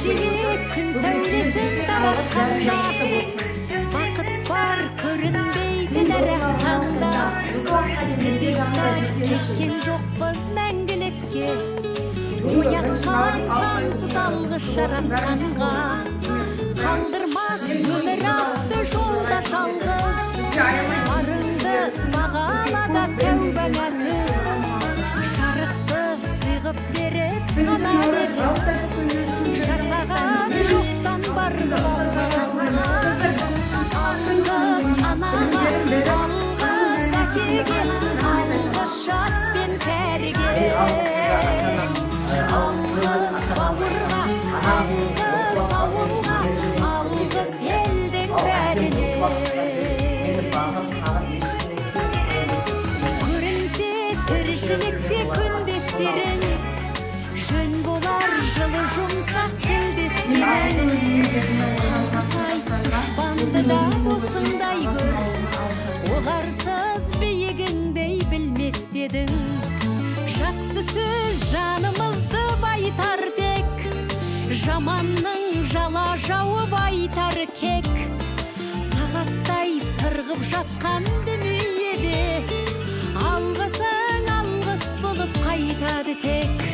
Тіршілік күн сәулесін таратқанда, бақыт бар көрінбейтін әрі таңда. Кезектен кеткен жоқпыз мәңгілікке, оятқан сансыз алғыс жаратқанға. Қалдырмас өмір атты жолда жалғыз, барыңды бағалада тәубаңа түс. Шарықты сыйғып беріп санар еріп, жасаған жоқтан барды балғыз. Алғыз анаға, алғыз әкеге, алғыз жас пен кәріге. Алғыз бауырға, алғыз ауылға, алғыз елдің бәріне. Көрінсе тіршілікте күндестерің, жөн болар жылы жұмсақ тілдестерің. Қалқысай дұшпанды да осындай көр, оларсыз биігіңдей білмес дедің. Жақсы сөз жанымызды байтар тек, жаманның жала жауып айтар кек. Сағаттай сырғып жатқан дүниеде, алғысың алғыс болып қайтады тек.